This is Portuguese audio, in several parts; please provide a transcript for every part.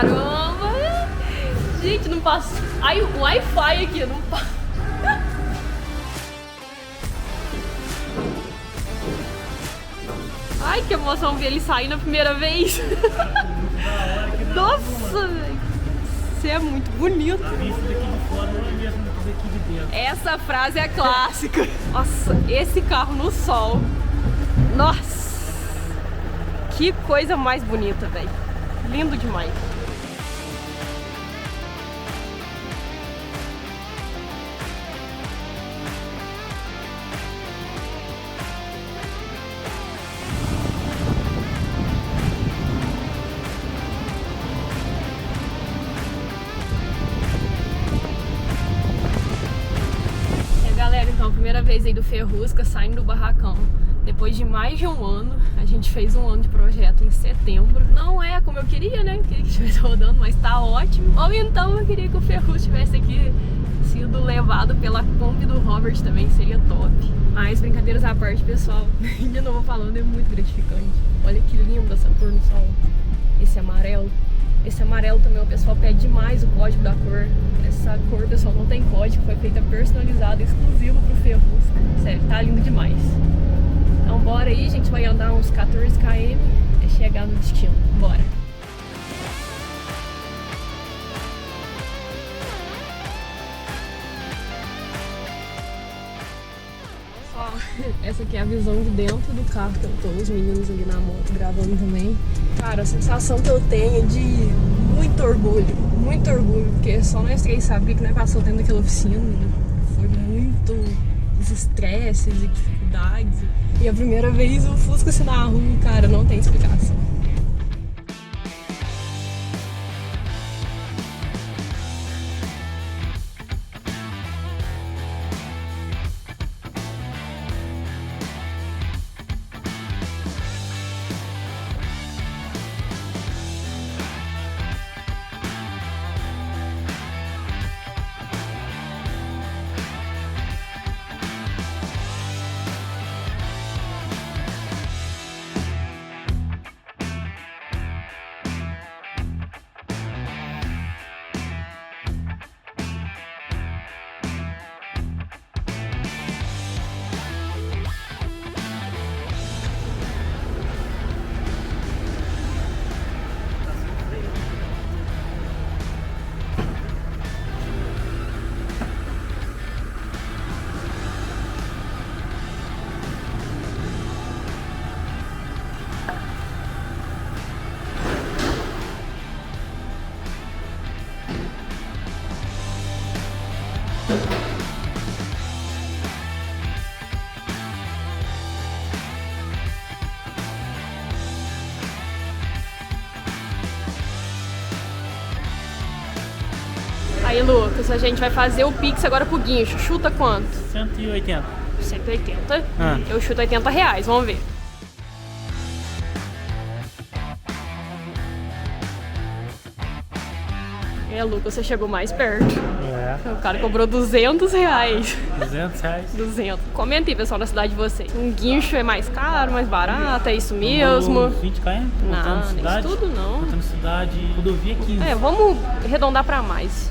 Caramba! Gente, não passa. Ai, o Wi-Fi aqui não passa. Ai, que emoção ver ele sair na primeira vez. Nossa, velho. Você é muito bonito. A vista daqui de fora não é mesmo daqui de dentro. Essa frase é clássica. Nossa, esse carro no sol. Nossa. Que coisa mais bonita, velho. Lindo demais. Galera, então, primeira vez aí do Ferrusca saindo do barracão. Depois de mais de um ano, a gente fez um ano de projeto em setembro. Não é como eu queria, né? Eu queria que estivesse rodando, mas tá ótimo. Ou então eu queria que o Ferrusca tivesse aqui sido levado pela Kombi do Robert também, seria top. Mas brincadeiras à parte, pessoal, de novo falando, é muito gratificante. Olha que lindo essa cor no sol. Esse amarelo. Esse amarelo também o pessoal pede demais o código da cor. Essa cor, pessoal, não tem código, foi feita personalizada, exclusiva pro Ferrusca. Sério, tá lindo demais. Então bora aí, a gente vai andar uns 14 km e chegar no destino. Bora! Pessoal, essa aqui é a visão de dentro do carro que eu tô, os meninos ali na moto gravando também. Cara, a sensação que eu tenho é de muito orgulho, porque só nós três sabíamos que nós passou dentro daquela oficina. Foi muitos estresses e dificuldades. E a primeira vez o Fusca assim na rua, cara, não tem explicação. Aí, Lucas, a gente vai fazer o Pix agora pro guincho. Chuta quanto? 180. 180? Eu chuto R$80, vamos ver. É, Lucas, você chegou mais perto. É. O cara cobrou R$200. 200 reais. 200. Comenta aí, pessoal, na cidade de vocês. Um guincho é mais caro, mais barato, é isso mesmo? 20 km? Não, nem cidade. isso tudo não. Botando cidade, rodovia 15. É, vamos arredondar pra mais.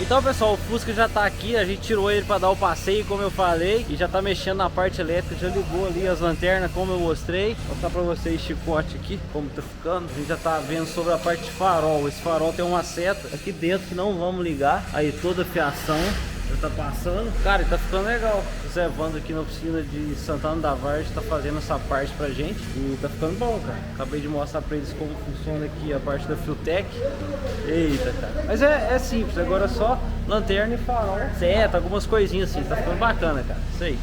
Então, pessoal, o Fusca já tá aqui, a gente tirou ele para dar o passeio, como eu falei, e já tá mexendo na parte elétrica, já ligou ali as lanternas, como eu mostrei. Vou mostrar para vocês o chicote aqui, como tá ficando. A gente já tá vendo sobre a parte de farol. Esse farol tem uma seta aqui dentro que não vamos ligar. Aí toda a fiação já tá passando. Cara, e tá ficando legal. O Zé Vando aqui na oficina de Santana da Vargem tá fazendo essa parte pra gente e tá ficando bom, cara. Acabei de mostrar pra eles como funciona aqui a parte da Fiotec. Eita, cara. Mas é simples, agora é só lanterna e farol, seta, algumas coisinhas assim. Tá ficando bacana, cara. Isso aí.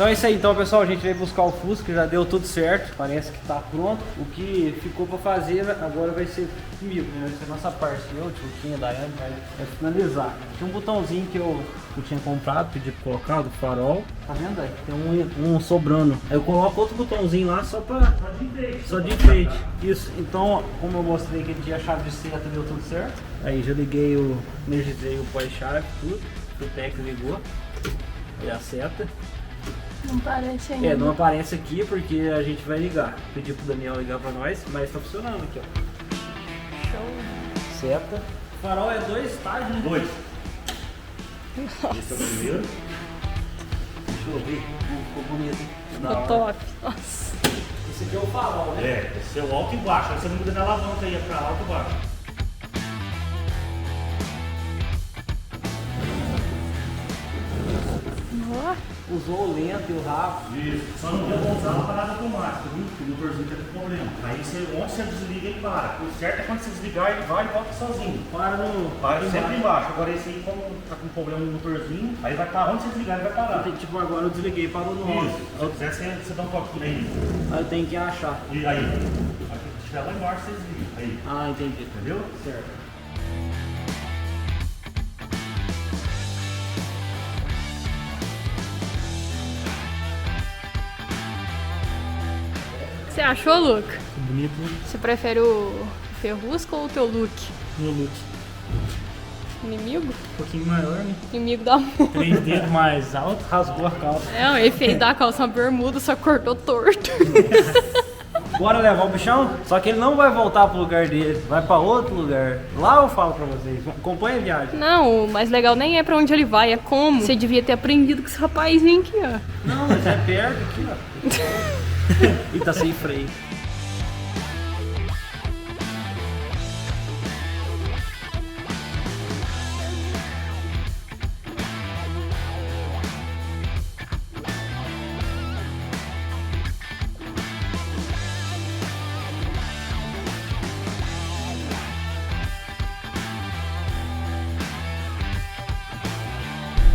Então é isso aí, então pessoal, a gente veio buscar o Fusca, já deu tudo certo, parece que tá pronto. O que ficou pra fazer agora vai ser comigo, né? Vai ser a nossa parte, eu, Tchuquinha, Daiane, vai finalizar. Tinha um botãozinho que eu tinha comprado, pedi pra colocar, do farol, tá vendo aí? Tem um sobrando. Aí eu coloco outro botãozinho lá só de enfeite. Isso, então, como eu mostrei que ele tinha a chave de seta, deu tudo certo. Aí já liguei energizei o pós-chave, tudo, o Tec ligou, e a seta. Não aparece ainda. Não aparece aqui porque a gente vai ligar. Pedi pro Daniel ligar pra nós, mas tá funcionando aqui, ó. Show. Seta. O farol é 2 estágios, né? 2. Esse é o primeiro. Deixa eu ver. Ficou bonito, hein? Ficou top. Nossa. Esse aqui é o farol, né? Esse é o alto e baixo. Aí você muda na alavanca aí, é pra alto e baixo. Usou o lento e o rápido. Isso. Só não deu pra usar a parada automática, viu? Porque o motorzinho tá com problema. Aí onde você desliga, ele para. O certo é quando você desligar, ele vai e volta sozinho. Para sempre embaixo. Agora esse aí, como tá com problema no motorzinho, aí vai parar. Onde você desligar, ele vai parar. Tipo, agora eu desliguei, parou no Isso. Se quiser, você dá um toque por aí. Aí eu tenho que achar. E aí. Se estiver lá embaixo, você desliga. Aí. Ah, entendi. Entendeu? Certo. O que você achou, Luca? Bonito, né? Você prefere o Ferrusca ou o teu look? Meu look. Inimigo? Um pouquinho maior, né? Inimigo da amor. 3 dedos mais alto, rasgou a calça. Ele fez da calça uma bermuda, só cortou torto. Bora levar o bichão? Só que ele não vai voltar pro lugar dele, vai pra outro lugar. Lá eu falo pra vocês, acompanha a viagem. Não, o mais legal nem é pra onde ele vai, é como. Você devia ter aprendido com esse rapazinho aqui, ó. Não, mas é perto aqui, ó. E tá sem freio.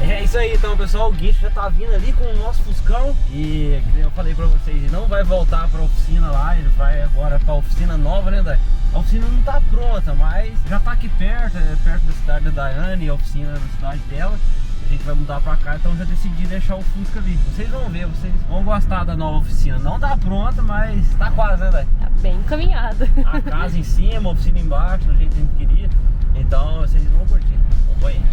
É isso aí, então pessoal, o guincho já tá vindo ali com o nosso Fuscão. E como eu falei pra vocês, ele não vai voltar pra oficina lá, ele vai agora pra oficina nova, né, Dai? A oficina não tá pronta, mas já tá aqui perto, perto da cidade da Daiane, a oficina da cidade dela. A gente vai mudar pra cá, então já decidi deixar o Fusca ali. Vocês vão ver, vocês vão gostar da nova oficina. Não tá pronta, mas tá quase, né, Dai? Tá bem encaminhada. A casa em cima, a oficina embaixo, do jeito que a gente queria. Então vocês vão curtir. Acompanhe.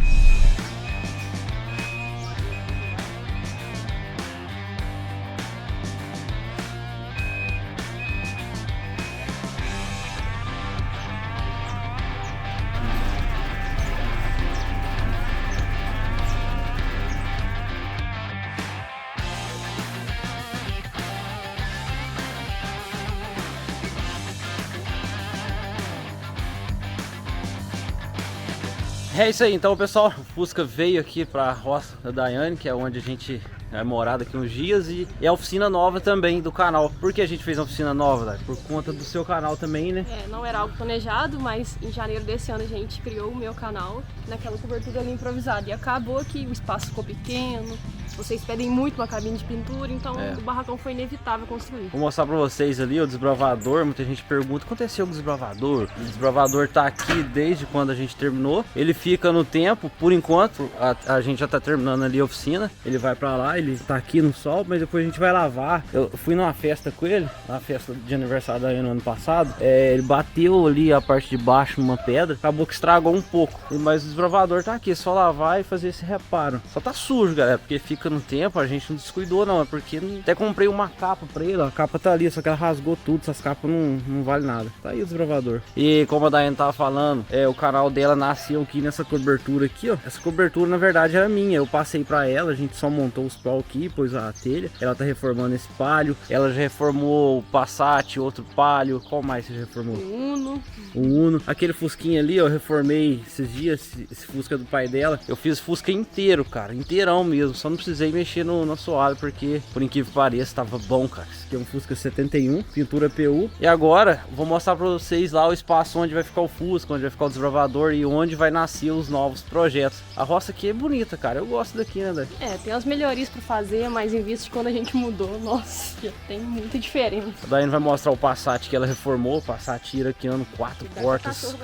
É isso aí, então pessoal, o Fusca veio aqui pra roça da Daiane, que é onde a gente vai morar daqui uns dias, e é a oficina nova também do canal. Por que a gente fez uma oficina nova, Dai? Por conta do seu canal também, né? Não era algo planejado, mas em janeiro desse ano a gente criou o meu canal naquela cobertura ali improvisada. E acabou que o espaço ficou pequeno, vocês pedem muito uma cabine de pintura, então o barracão foi inevitável construir. Vou mostrar pra vocês ali o desbravador. Muita gente pergunta, o que aconteceu com o desbravador? O desbravador tá aqui desde quando a gente terminou. Ele fica no tempo, por enquanto, a gente já tá terminando ali a oficina. Ele vai pra lá, ele tá aqui no sol, mas depois a gente vai lavar. Eu fui numa festa com ele, na festa de aniversário da ano passado. Ele bateu ali a parte de baixo numa pedra, acabou que estragou um pouco. Mas o desbravador tá aqui, é só lavar e fazer esse reparo. Só tá sujo, galera, porque fica estica no tempo, a gente não descuidou não, é porque até comprei uma capa pra ele, ó, a capa tá ali, só que ela rasgou tudo, essas capas não valem nada. Tá aí o desbravador. E como a Daiane tava falando, o canal dela nasceu aqui nessa cobertura aqui, ó. Essa cobertura na verdade era minha, eu passei pra ela, a gente só montou os pau aqui, pôs a telha. Ela tá reformando esse palio, ela já reformou o Passat, outro palio. Qual mais você já reformou? O Uno. Aquele Fusquinha ali, ó, eu reformei esses dias, esse Fusca do pai dela. Eu fiz Fusca inteiro, cara, inteirão mesmo, só não precisei mexer no assoalho, porque por incrível que pareça, tava bom, cara. Esse aqui é um Fusca 71, pintura PU. E agora, vou mostrar pra vocês lá o espaço onde vai ficar o Fusca, onde vai ficar o desbravador e onde vai nascer os novos projetos. A roça aqui é bonita, cara, eu gosto daqui, né, Dani? Tem umas melhorias pra fazer, mas em vista de quando a gente mudou, nossa, já tem muita diferença. A Daiane vai mostrar o Passat que ela reformou, o Passat iraquiano, 4 portas.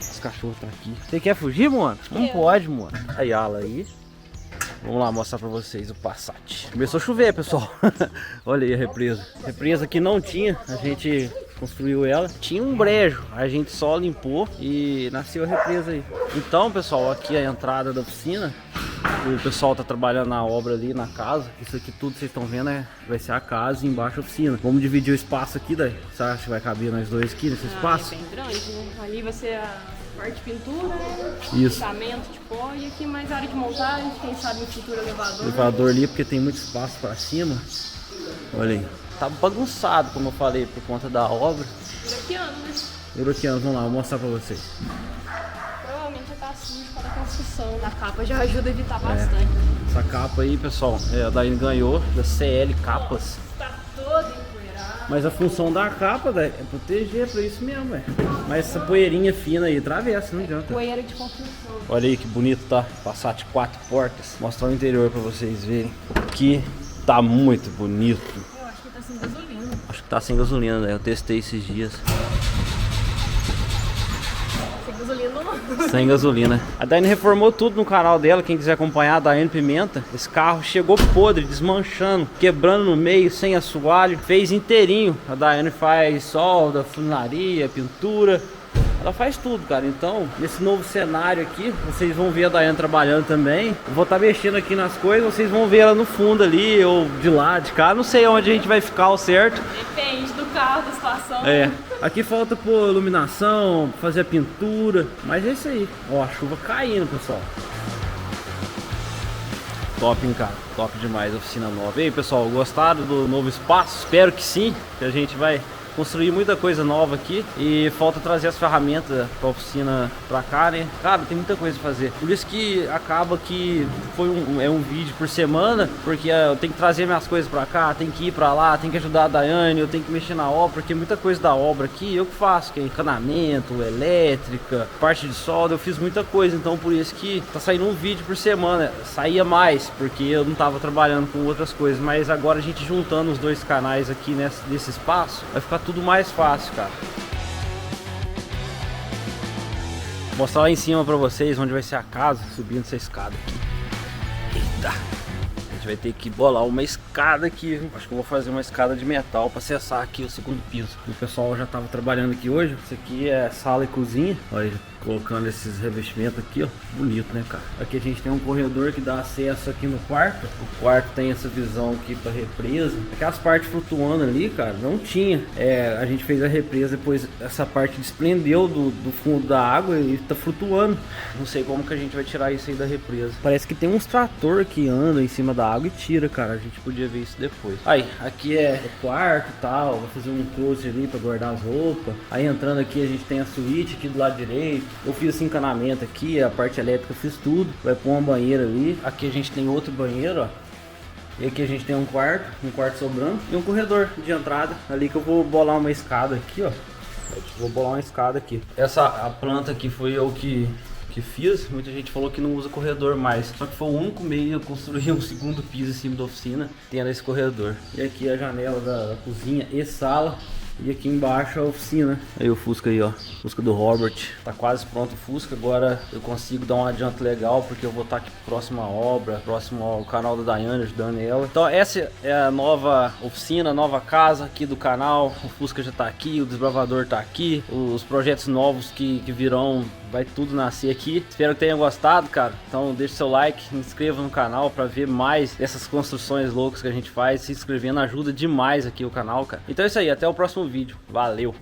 Os cachorros tá aqui. Você quer fugir, mano? Não pode, mano. Aí, ala aí. Vamos lá mostrar pra vocês o Passat. Começou a chover, pessoal. Olha aí a represa. Represa que não tinha, a gente construiu ela. Tinha um brejo, a gente só limpou e nasceu a represa aí. Então, pessoal, aqui é a entrada da oficina. O pessoal tá trabalhando na obra ali na casa. Isso aqui tudo que vocês estão vendo vai ser a casa e embaixo a oficina. Vamos dividir o espaço aqui, daí. Você acha que vai caber nós dois aqui nesse espaço? É bem grande, né? Ali vai ser a parte de pintura, isso, tratamento de pó, e aqui mais área de montagem, quem sabe em futuro elevador. Elevador ali, porque tem muito espaço para cima. Olha aí. Tá bagunçado, como eu falei, por conta da obra. Iraquiano, né? Iraquiano, vamos lá, vou mostrar pra vocês. Provavelmente já tá sujo para a construção. A capa já ajuda a evitar bastante. Essa capa aí, pessoal, a Daiane ganhou da CL Capas. Tá toda empoeirada. Mas a função da capa, é proteger, pra isso mesmo, velho. Mas essa poeirinha fina aí, atravessa, não adianta. Poeira de construção. Olha aí que bonito, tá? Passat 4 portas. Vou mostrar o interior pra vocês verem. Aqui tá muito bonito. Eu acho que tá sem gasolina. Acho que tá sem gasolina, né? Eu testei esses dias. Sem gasolina não. Sem gasolina. A Daiane reformou tudo no canal dela. Quem quiser acompanhar a Daiane Pimenta. Esse carro chegou podre, desmanchando, quebrando no meio, sem assoalho. Fez inteirinho. A Daiane faz solda, funilaria, pintura. Ela faz tudo, cara. Então, nesse novo cenário aqui, vocês vão ver a Daiane trabalhando também. Eu vou estar mexendo aqui nas coisas, vocês vão ver ela no fundo ali, ou de lá, de cá. Não sei onde a gente vai ficar ao certo. Depende do carro, da situação. Aqui falta pôr iluminação, fazer a pintura. Mas é isso aí. Ó, a chuva caindo, pessoal. Top, hein, cara? Top demais a oficina nova. E aí, pessoal, gostaram do novo espaço? Espero que sim, que a gente vai construir muita coisa nova aqui e falta trazer as ferramentas para a oficina pra cá, né? Cara, tem muita coisa pra fazer. Por isso que acaba que foi um vídeo por semana, porque eu tenho que trazer minhas coisas pra cá, tenho que ir pra lá, tenho que ajudar a Daiane, eu tenho que mexer na obra, porque muita coisa da obra aqui eu que faço, que é encanamento, elétrica, parte de solda, eu fiz muita coisa, então por isso que tá saindo um vídeo por semana. Saía mais, porque eu não tava trabalhando com outras coisas, mas agora a gente juntando os dois canais aqui nesse espaço, vai ficar tudo mais fácil, cara. Vou mostrar lá em cima pra vocês onde vai ser a casa, subindo essa escada aqui. Eita! A gente vai ter que bolar uma escada aqui, viu? Acho que eu vou fazer uma escada de metal pra acessar aqui o segundo piso. O pessoal já tava trabalhando aqui hoje. Isso aqui é sala e cozinha. Olha, colocando esses revestimentos aqui, ó. Bonito, né, cara? Aqui a gente tem um corredor que dá acesso aqui no quarto. O quarto tem essa visão aqui pra represa. Aquelas partes flutuando ali, cara, não tinha. A gente fez a represa, depois essa parte desprendeu do fundo da água e tá flutuando. Não sei como que a gente vai tirar isso aí da represa. Parece que tem uns trator que andam em cima da água e tira, cara. A gente podia ver isso depois. Aí, aqui é o quarto e tal. Vou fazer um closet ali pra guardar as roupas. Aí entrando aqui a gente tem a suíte aqui do lado direito. Eu fiz esse encanamento aqui, a parte elétrica eu fiz tudo. Vai pôr uma banheira ali. Aqui a gente tem outro banheiro, ó. E aqui a gente tem um quarto sobrando. E um corredor de entrada. Ali que eu vou bolar uma escada aqui, ó. Vou bolar uma escada aqui. A planta aqui foi eu que fiz. Muita gente falou que não usa corredor mais. Só que foi o único meio de eu construir um segundo piso em cima da oficina, tendo esse corredor. E aqui a janela da cozinha e sala. E aqui embaixo a oficina. Aí o Fusca aí, ó. Fusca do Robert. Tá quase pronto o Fusca. Agora eu consigo dar um adianto legal, porque eu vou estar aqui próximo à obra, próximo ao canal da Daiane, ajudando ela. Então essa é a nova oficina, nova casa aqui do canal. O Fusca já tá aqui, o desbravador tá aqui. Os projetos novos que virão, vai tudo nascer aqui. Espero que tenham gostado, cara. Então deixe seu like, se inscreva no canal para ver mais dessas construções loucas que a gente faz. Se inscrevendo ajuda demais aqui o canal, cara. Então é isso aí, até o próximo vídeo. Valeu!